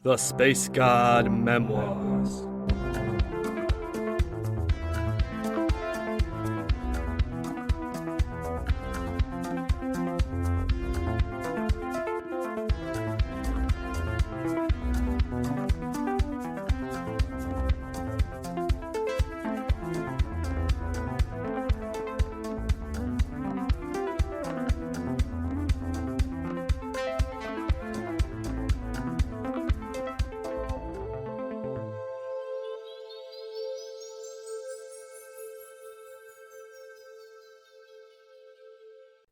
The Space God Memoirs.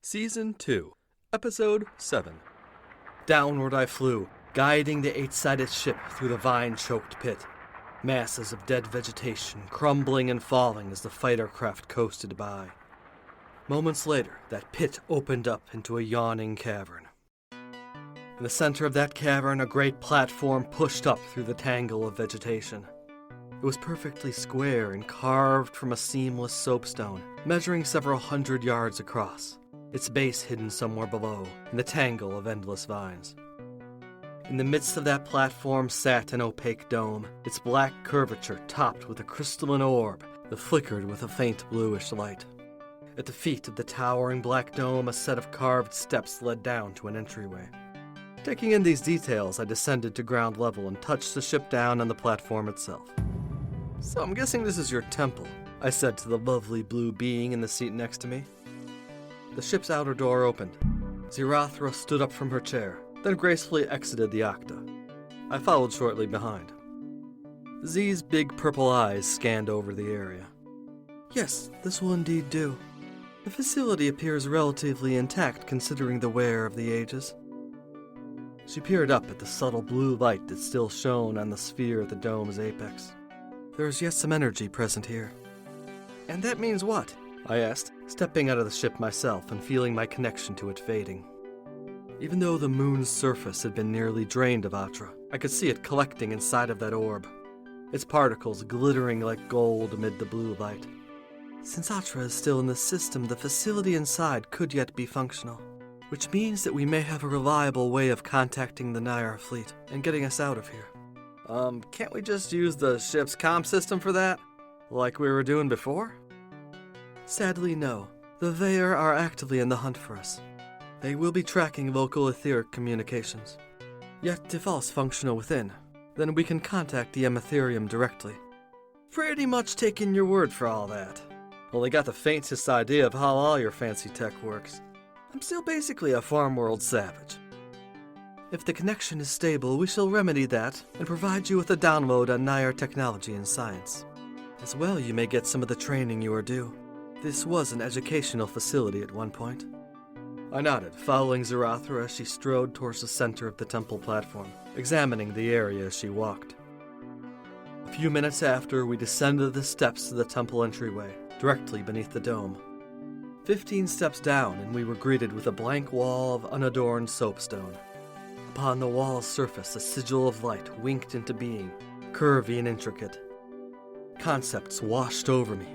Season 2, Episode 7. Downward I flew, guiding the 8-sided ship through the vine-choked pit. Masses of dead vegetation crumbling and falling as the fighter craft coasted by. Moments later, that pit opened up into a yawning cavern. In the center of that cavern, a great platform pushed up through the tangle of vegetation. It was perfectly square and carved from a seamless soapstone, measuring several hundred yards across, its base hidden somewhere below in the tangle of endless vines. In the midst of that platform sat an opaque dome, its black curvature topped with a crystalline orb that flickered with a faint bluish light. At the feet of the towering black dome, a set of carved steps led down to an entryway. Taking in these details, I descended to ground level and touched the ship down on the platform itself. "So I'm guessing this is your temple," I said to the lovely blue being in the seat next to me. The ship's outer door opened. Zirathra stood up from her chair, then gracefully exited the octa. I followed shortly behind. Z's big purple eyes scanned over the area. "Yes, this will indeed do. The facility appears relatively intact considering the wear of the ages." She peered up at the subtle blue light that still shone on the sphere at the dome's apex. "There is yet some energy present here." "And that means what?" I asked, stepping out of the ship myself and feeling my connection to it fading. Even though the moon's surface had been nearly drained of Atra, I could see it collecting inside of that orb, its particles glittering like gold amid the blue light. Since Atra is still in the system, the facility inside could yet be functional, which means that we may have a reliable way of contacting the Naiar fleet and getting us out of here. Can't we just use the ship's comm system for that? Like we were doing before?" "Sadly, no. The Vaer are actively in the hunt for us. They will be tracking local etheric communications. Yet, if all is functional within, then we can contact the Ematherium directly." "Pretty much taking your word for all that. Only got the faintest idea of how all your fancy tech works. I'm still basically a farm world savage." "If the connection is stable, we shall remedy that and provide you with a download on Naiar technology and science. As well, you may get some of the training you are due. This was an educational facility at one point." I nodded, following Zirathra as she strode towards the center of the temple platform, examining the area as she walked. A few minutes after, we descended the steps to the temple entryway, directly beneath the dome. 15 steps down, and we were greeted with a blank wall of unadorned soapstone. Upon the wall's surface, a sigil of light winked into being, curvy and intricate. Concepts washed over me: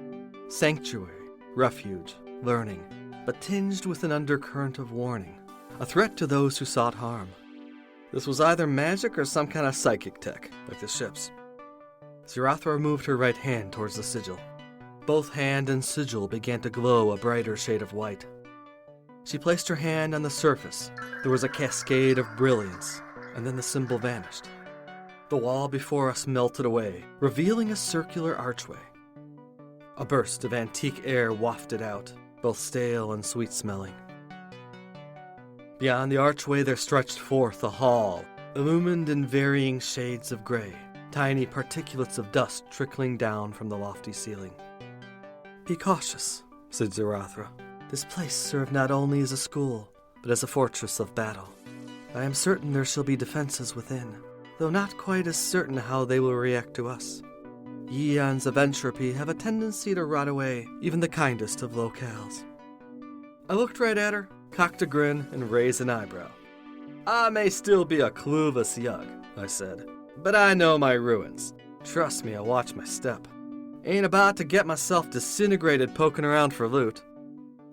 sanctuary, refuge, learning, but tinged with an undercurrent of warning, a threat to those who sought harm. This was either magic or some kind of psychic tech, like the ship's. Zirathra moved her right hand towards the sigil. Both hand and sigil began to glow a brighter shade of white. She placed her hand on the surface. There was a cascade of brilliance, and then the symbol vanished. The wall before us melted away, revealing a circular archway. A burst of antique air wafted out, both stale and sweet-smelling. Beyond the archway there stretched forth a hall, illumined in varying shades of gray, tiny particulates of dust trickling down from the lofty ceiling. "Be cautious," said Zirathra. "This place served not only as a school, but as a fortress of battle. I am certain there shall be defenses within, though not quite as certain how they will react to us. Eons of entropy have a tendency to rot away even the kindest of locales." I looked right at her, cocked a grin, and raised an eyebrow. "I may still be a clueless yug," I said, "but I know my ruins. Trust me, I watch my step. Ain't about to get myself disintegrated poking around for loot."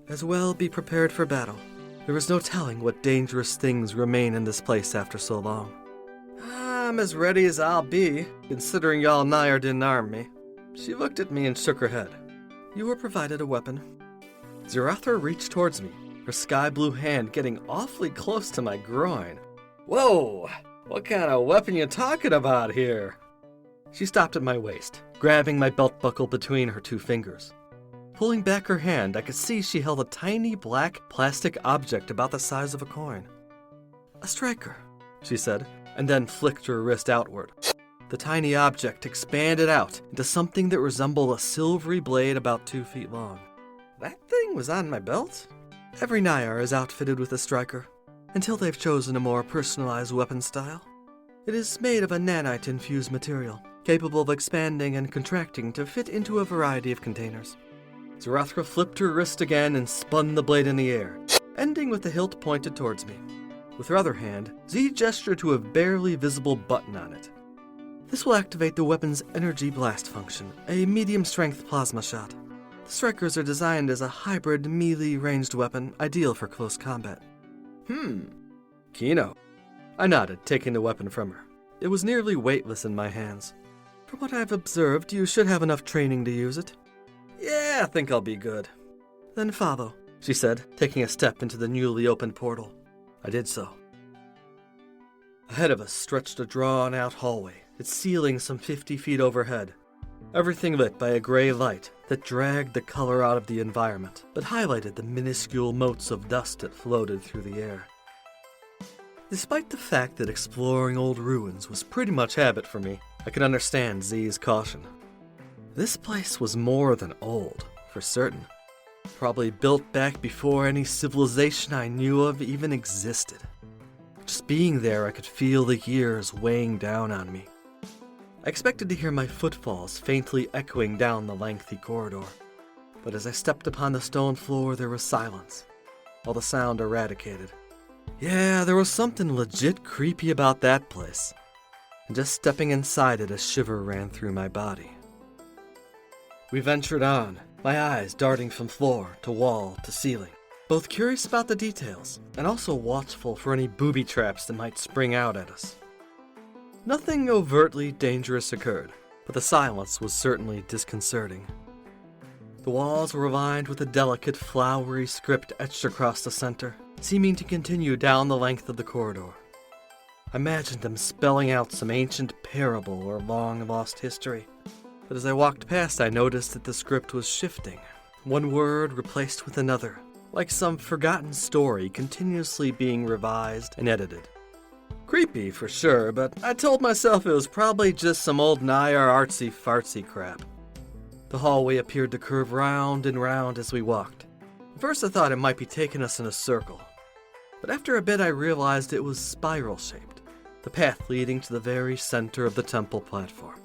"As well be prepared for battle. There is no telling what dangerous things remain in this place after so long." I'm as ready as I'll be, considering y'all Naiar didn't arm me. She looked at me and shook her head. You were provided a weapon. Zirathra reached towards me, her sky blue hand getting awfully close to my groin. Whoa! What kind of weapon you talking about here? She stopped at my waist, grabbing my belt buckle between her two fingers. Pulling back her hand, I could see she held a tiny black plastic object about the size of a coin. A striker, she said, and then flicked her wrist outward. The tiny object expanded out into something that resembled a silvery blade about 2 feet long. That thing was on my belt? Every Naiar is outfitted with a striker, until they've chosen a more personalized weapon style. It is made of a nanite-infused material, capable of expanding and contracting to fit into a variety of containers. Zirathra flipped her wrist again and spun the blade in the air, ending with the hilt pointed towards me. With her other hand, Z gestured to a barely visible button on it. This will activate the weapon's energy blast function, a medium-strength plasma shot. The strikers are designed as a hybrid melee-ranged weapon, ideal for close combat. Kino. I nodded, taking the weapon from her. It was nearly weightless in my hands. From what I've observed, you should have enough training to use it. Yeah, I think I'll be good. Then follow, she said, taking a step into the newly opened portal. I did so. Ahead of us stretched a drawn-out hallway, its ceiling some 50 feet overhead. Everything lit by a gray light that dragged the color out of the environment, but highlighted the minuscule motes of dust that floated through the air. Despite the fact that exploring old ruins was pretty much habit for me, I could understand Z's caution. This place was more than old, for certain. Probably built back before any civilization I knew of even existed. Just being there, I could feel the years weighing down on me. I expected to hear my footfalls faintly echoing down the lengthy corridor, but as I stepped upon the stone floor, there was silence, all the sound eradicated. Yeah, there was something legit creepy about that place, and just stepping inside it, a shiver ran through my body. We ventured on, my eyes darting from floor to wall to ceiling, both curious about the details and also watchful for any booby traps that might spring out at us. Nothing overtly dangerous occurred, but the silence was certainly disconcerting. The walls were lined with a delicate, flowery script etched across the center, seeming to continue down the length of the corridor. I imagined them spelling out some ancient parable or long-lost history. But as I walked past, I noticed that the script was shifting, one word replaced with another, like some forgotten story continuously being revised and edited. Creepy for sure, but I told myself it was probably just some old Naiar artsy-fartsy crap. The hallway appeared to curve round and round as we walked. At first I thought it might be taking us in a circle, but after a bit I realized it was spiral-shaped, the path leading to the very center of the temple platform.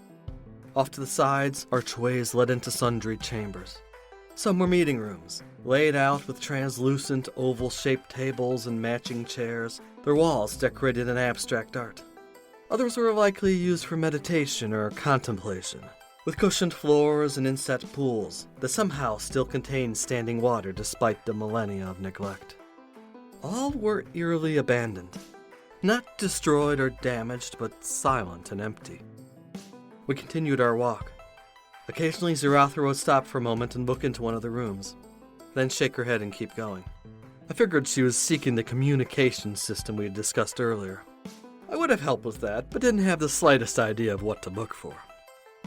Off to the sides, archways led into sundry chambers. Some were meeting rooms, laid out with translucent oval-shaped tables and matching chairs, their walls decorated in abstract art. Others were likely used for meditation or contemplation, with cushioned floors and inset pools that somehow still contained standing water despite the millennia of neglect. All were eerily abandoned, not destroyed or damaged, but silent and empty. We continued our walk. Occasionally, Zirathra would stop for a moment and look into one of the rooms, then shake her head and keep going. I figured she was seeking the communication system we had discussed earlier. I would have helped with that, but didn't have the slightest idea of what to look for.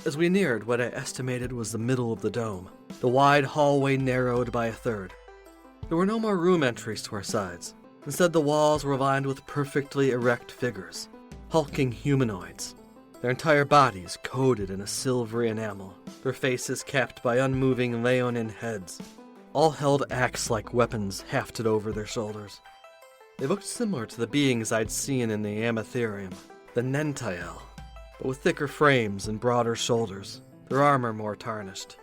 As we neared what I estimated was the middle of the dome, the wide hallway narrowed by a third. There were no more room entries to our sides. Instead, the walls were lined with perfectly erect figures, hulking humanoids, their entire bodies coated in a silvery enamel, their faces capped by unmoving leonine heads. All held axe-like weapons hafted over their shoulders. They looked similar to the beings I'd seen in the Amatherium, the Nentael, but with thicker frames and broader shoulders, their armor more tarnished.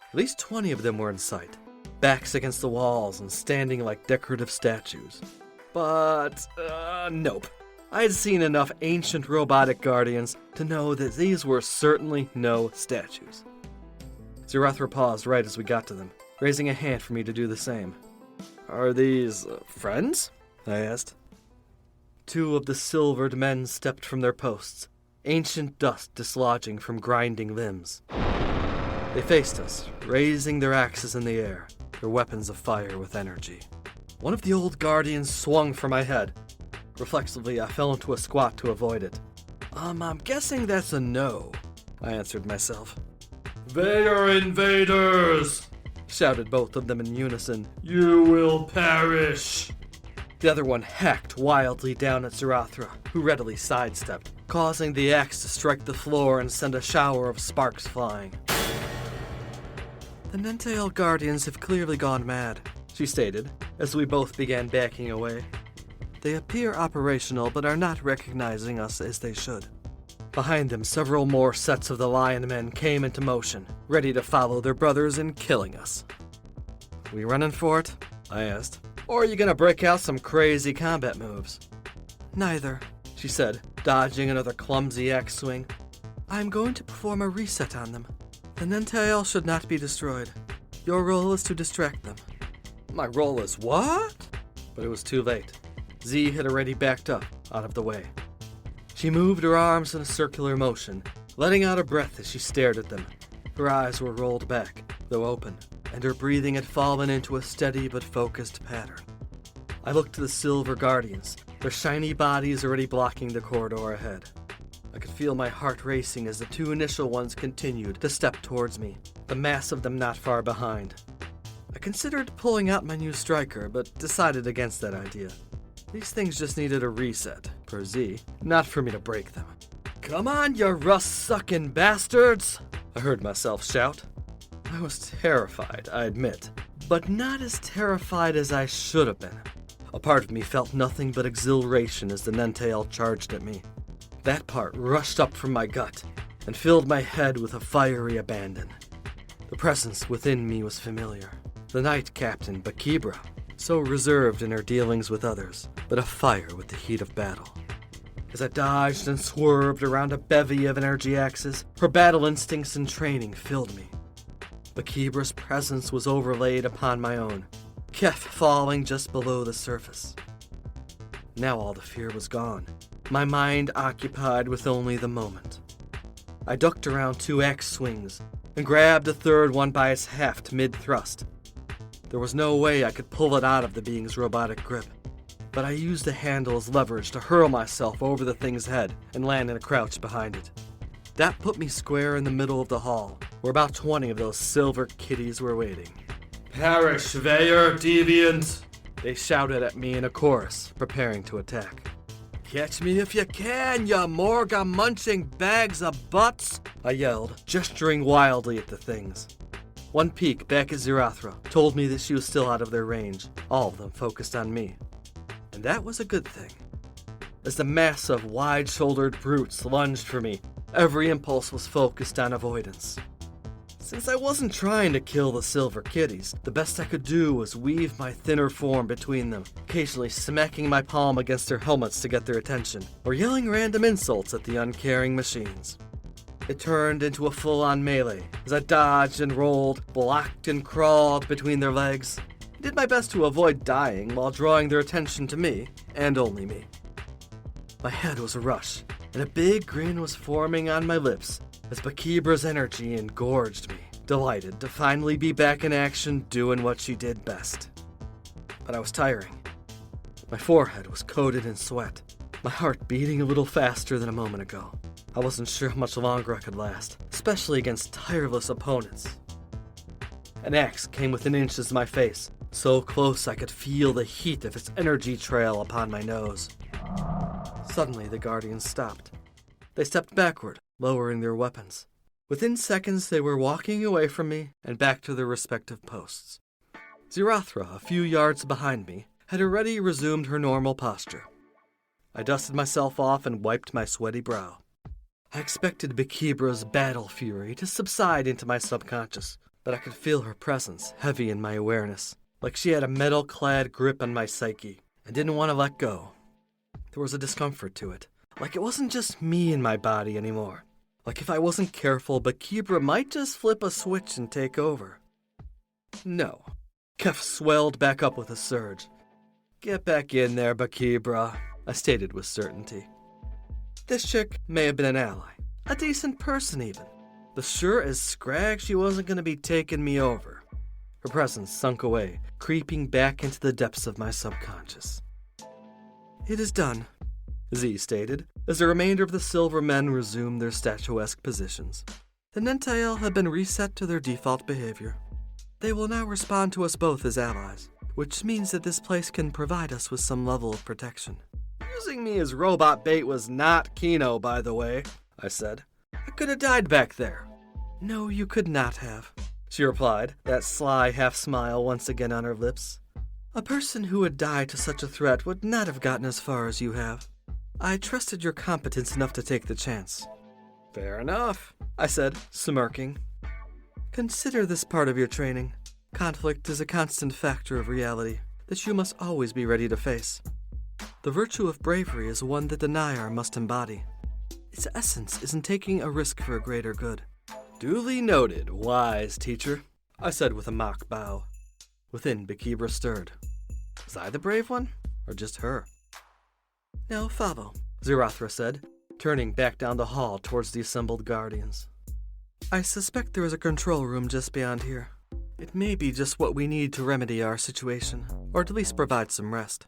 At least 20 of them were in sight, backs against the walls and standing like decorative statues. But, nope. I had seen enough ancient robotic guardians to know that these were certainly no statues. Zirathra paused right as we got to them, raising a hand for me to do the same. Are these friends? I asked. 2 of the silvered men stepped from their posts, ancient dust dislodging from grinding limbs. They faced us, raising their axes in the air, their weapons afire with energy. One of the old guardians swung for my head. Reflexively, I fell into a squat to avoid it. I'm guessing that's a no, I answered myself. They are invaders, shouted both of them in unison. You will perish. The other one hacked wildly down at Zirathra, who readily sidestepped, causing the axe to strike the floor and send a shower of sparks flying. The Nentail Guardians have clearly gone mad, she stated, as we both began backing away. They appear operational, but are not recognizing us as they should. Behind them, several more sets of the Lion Men came into motion, ready to follow their brothers in killing us. We running for it? I asked. Or are you gonna break out some crazy combat moves? Neither, she said, dodging another clumsy axe swing. I'm going to perform a reset on them. The Nentail should not be destroyed. Your role is to distract them. My role is what? But it was too late. Z had already backed up, out of the way. She moved her arms in a circular motion, letting out a breath as she stared at them. Her eyes were rolled back, though open, and her breathing had fallen into a steady but focused pattern. I looked to the Silver Guardians, their shiny bodies already blocking the corridor ahead. I could feel my heart racing as the 2 initial ones continued to step towards me, the mass of them not far behind. I considered pulling out my new striker, but decided against that idea. These things just needed a reset, per Z, not for me to break them. Come on, you rust-sucking bastards! I heard myself shout. I was terrified, I admit, but not as terrified as I should have been. A part of me felt nothing but exhilaration as the Nentail charged at me. That part rushed up from my gut and filled my head with a fiery abandon. The presence within me was familiar. The Knight Captain, Bakibra, so reserved in her dealings with others, but afire with the heat of battle. As I dodged and swerved around a bevy of energy axes, her battle instincts and training filled me. Bakibra's presence was overlaid upon my own, Keph falling just below the surface. Now all the fear was gone, my mind occupied with only the moment. I ducked around 2 axe swings and grabbed a third one by its haft mid-thrust. There was no way I could pull it out of the being's robotic grip, but I used the handle as leverage to hurl myself over the thing's head and land in a crouch behind it. That put me square in the middle of the hall, where about 20 of those silver kitties were waiting. Perish, Veyer, deviant! They shouted at me in a chorus, preparing to attack. Catch me if you can, you Morga-munching bags of butts! I yelled, gesturing wildly at the things. One peek back at Zirathra told me that she was still out of their range, all of them focused on me. And that was a good thing. As the mass of wide-shouldered brutes lunged for me, every impulse was focused on avoidance. Since I wasn't trying to kill the silver kitties, the best I could do was weave my thinner form between them, occasionally smacking my palm against their helmets to get their attention, or yelling random insults at the uncaring machines. It turned into a full-on melee as I dodged and rolled, blocked and crawled between their legs. I did my best to avoid dying while drawing their attention to me, and only me. My head was a rush, and a big grin was forming on my lips as Bakibra's energy engorged me, delighted to finally be back in action doing what she did best. But I was tiring. My forehead was coated in sweat, my heart beating a little faster than a moment ago. I wasn't sure how much longer I could last, especially against tireless opponents. An axe came within inches of my face, so close I could feel the heat of its energy trail upon my nose. Suddenly the Guardians stopped. They stepped backward, lowering their weapons. Within seconds they were walking away from me and back to their respective posts. Zirathra, a few yards behind me, had already resumed her normal posture. I dusted myself off and wiped my sweaty brow. I expected Bakibra's battle fury to subside into my subconscious, but I could feel her presence heavy in my awareness, like she had a metal-clad grip on my psyche, and didn't want to let go. There was a discomfort to it, like it wasn't just me in my body anymore. Like if I wasn't careful, Bakibra might just flip a switch and take over. No. Keph swelled back up with a surge. Get back in there, Bakibra. I stated with certainty. This chick may have been an ally, a decent person even, but sure as scrag she wasn't going to be taking me over. Her presence sunk away, creeping back into the depths of my subconscious. It is done, Z stated, as the remainder of the silver men resumed their statuesque positions. The Nentael have been reset to their default behavior. They will now respond to us both as allies, which means that this place can provide us with some level of protection. Using me as robot bait was not Kino, by the way, I said. I could have died back there. No, you could not have, she replied, that sly half-smile once again on her lips. A person who would die to such a threat would not have gotten as far as you have. I trusted your competence enough to take the chance. Fair enough, I said, smirking. Consider this part of your training. Conflict is a constant factor of reality that you must always be ready to face. The virtue of bravery is one that the Naiar must embody. Its essence is in taking a risk for a greater good. Duly noted, wise teacher, I said with a mock bow. Within, Bakibra stirred. Was I the brave one, or just her? Now follow, Zirathra said, turning back down the hall towards the assembled guardians. I suspect there is a control room just beyond here. It may be just what we need to remedy our situation, or at least provide some rest.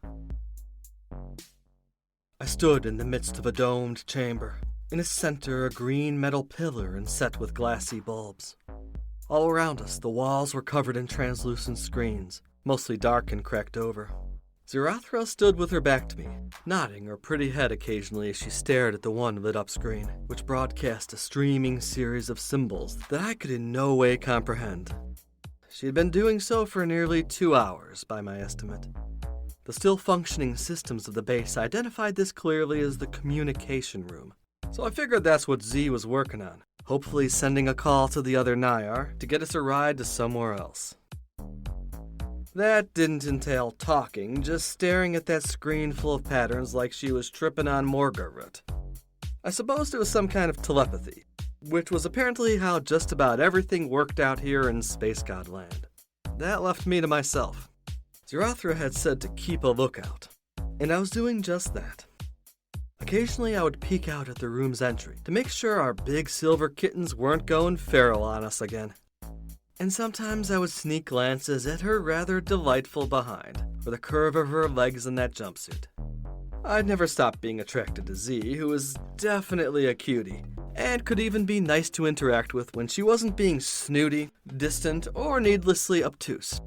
I stood in the midst of a domed chamber. In its center, a green metal pillar and set with glassy bulbs. All around us, the walls were covered in translucent screens, mostly dark and cracked over. Zirathra stood with her back to me, nodding her pretty head occasionally as she stared at the one lit-up screen, which broadcast a streaming series of symbols that I could in no way comprehend. She had been doing so for nearly 2 hours, by my estimate. The still-functioning systems of the base identified this clearly as the communication room, so I figured that's what Z was working on, hopefully sending a call to the other Naiar to get us a ride to somewhere else. That didn't entail talking, just staring at that screen full of patterns like she was tripping on Morgarut. I supposed it was some kind of telepathy, which was apparently how just about everything worked out here in Space God Land. That left me to myself. Zirathra had said to keep a lookout, and I was doing just that. Occasionally I would peek out at the room's entry to make sure our big silver kittens weren't going feral on us again. And sometimes I would sneak glances at her rather delightful behind, or the curve of her legs in that jumpsuit. I'd never stopped being attracted to Z, who was definitely a cutie, and could even be nice to interact with when she wasn't being snooty, distant, or needlessly obtuse.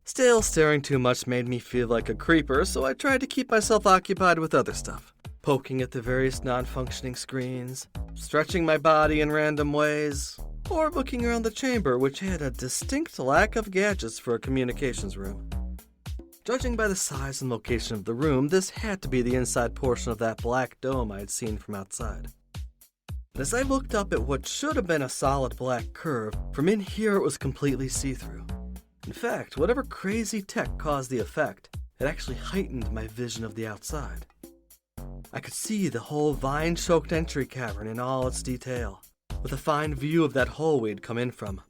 Still, staring too much made me feel like a creeper, so I tried to keep myself occupied with other stuff. Poking at the various non-functioning screens, stretching my body in random ways, or looking around the chamber, which had a distinct lack of gadgets for a communications room. Judging by the size and location of the room, this had to be the inside portion of that black dome I had seen from outside. And as I looked up at what should have been a solid black curve, from in here it was completely see-through. In fact, whatever crazy tech caused the effect, it actually heightened my vision of the outside. I could see the whole vine-choked entry cavern in all its detail, with a fine view of that hole we'd come in from.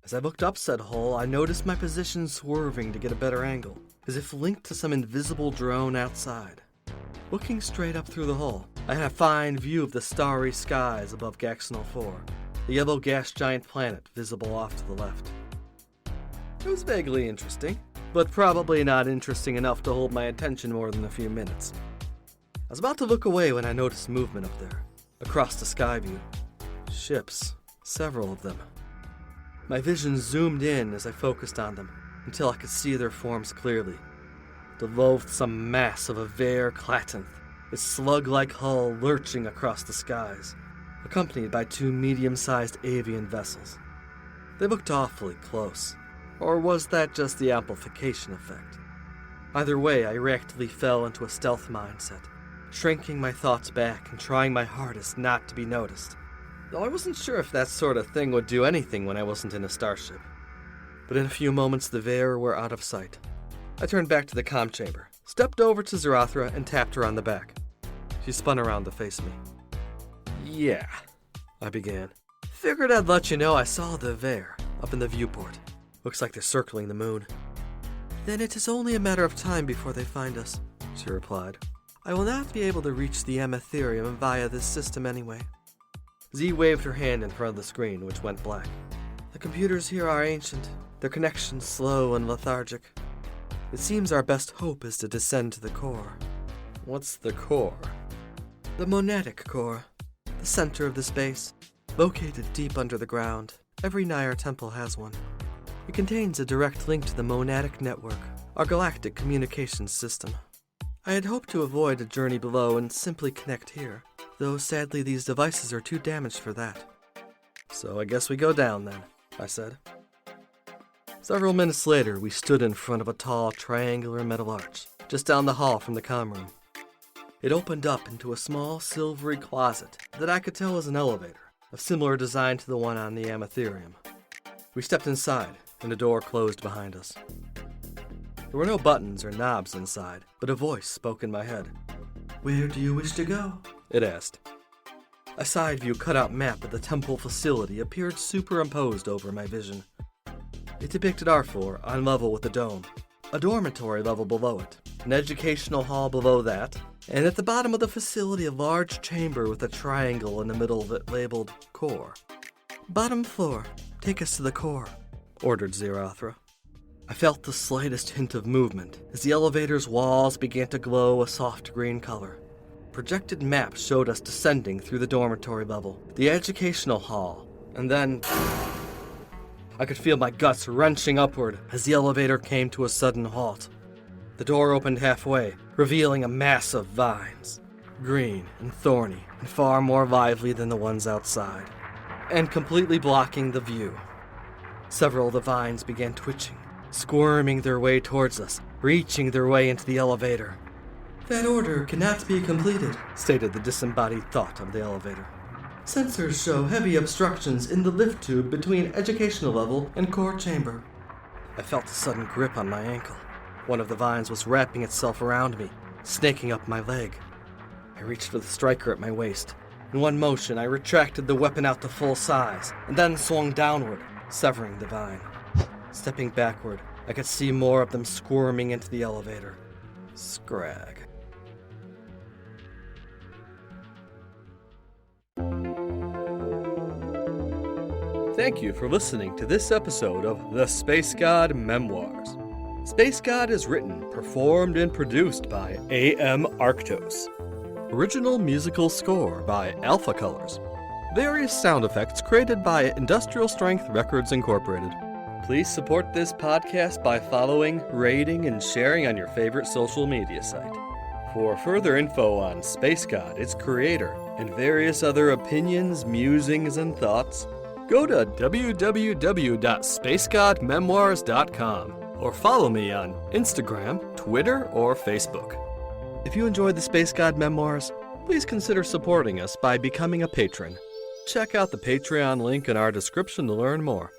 As I looked up said hole, I noticed my position swerving to get a better angle, as if linked to some invisible drone outside. Looking straight up through the hole, I had a fine view of the starry skies above Gaxonal 4, the yellow gas giant planet visible off to the left. It was vaguely interesting, but probably not interesting enough to hold my attention more than a few minutes. I was about to look away when I noticed movement up there, across the sky view. Ships, several of them. My vision zoomed in as I focused on them, until I could see their forms clearly. The loathsome mass of a Vare Clatenth, its slug-like hull lurching across the skies, accompanied by 2 medium-sized avian vessels. They looked awfully close, or was that just the amplification effect? Either way, I reactively fell into a stealth mindset, shrinking my thoughts back and trying my hardest not to be noticed. Though I wasn't sure if that sort of thing would do anything when I wasn't in a starship. But in a few moments the Vare were out of sight. I turned back to the comm chamber, stepped over to Zirathra and tapped her on the back. She spun around to face me. Yeah, I began. Figured I'd let you know I saw the Vare up in the viewport. Looks like they're circling the moon. Then it is only a matter of time before they find us, she replied. I will not be able to reach the Amatherium via this system anyway. Z waved her hand in front of the screen, which went black. The computers here are ancient, their connections slow and lethargic. It seems our best hope is to descend to the core. What's the core? The monadic core, the center of the space, located deep under the ground. Every Naiar temple has one. It contains a direct link to the monadic network, our galactic communications system. I had hoped to avoid a journey below and simply connect here, though sadly these devices are too damaged for that. So I guess we go down then, I said. Several minutes later, we stood in front of a tall, triangular metal arch, just down the hall from the comm room. It opened up into a small, silvery closet that I could tell was an elevator, of similar design to the one on the Amatherium. We stepped inside, and a door closed behind us. There were no buttons or knobs inside, but a voice spoke in my head. "Where do you wish to go?" it asked. A side view cutout map of the temple facility appeared superimposed over my vision. It depicted our floor on level with the dome, a dormitory level below it, an educational hall below that, and at the bottom of the facility a large chamber with a triangle in the middle of it labeled Core. "Bottom floor, take us to the core," ordered Zirathra. I felt the slightest hint of movement as the elevator's walls began to glow a soft green color. Projected maps showed us descending through the dormitory level, the educational hall, and then I could feel my guts wrenching upward as the elevator came to a sudden halt. The door opened halfway, revealing a mass of vines, green and thorny and far more lively than the ones outside, and completely blocking the view. Several of the vines began twitching, squirming their way towards us, reaching their way into the elevator. "That order cannot be completed," stated the disembodied thought of the elevator. "Sensors show heavy obstructions in the lift tube between educational level and core chamber." I felt a sudden grip on my ankle. One of the vines was wrapping itself around me, snaking up my leg. I reached for the striker at my waist. In one motion, I retracted the weapon out to full size, and then swung downward, severing the vine. Stepping backward, I could see more of them squirming into the elevator. Scrag. Thank you for listening to this episode of The Space God Memoirs. Space God is written, performed, and produced by A.M. Arctos. Original musical score by Alpha Colors. Various sound effects created by Industrial Strength Records Incorporated. Please support this podcast by following, rating, and sharing on your favorite social media site. For further info on Space God, its creator, and various other opinions, musings, and thoughts, go to www.spacegodmemoirs.com or follow me on Instagram, Twitter, or Facebook. If you enjoyed the Space God Memoirs, please consider supporting us by becoming a patron. Check out the Patreon link in our description to learn more.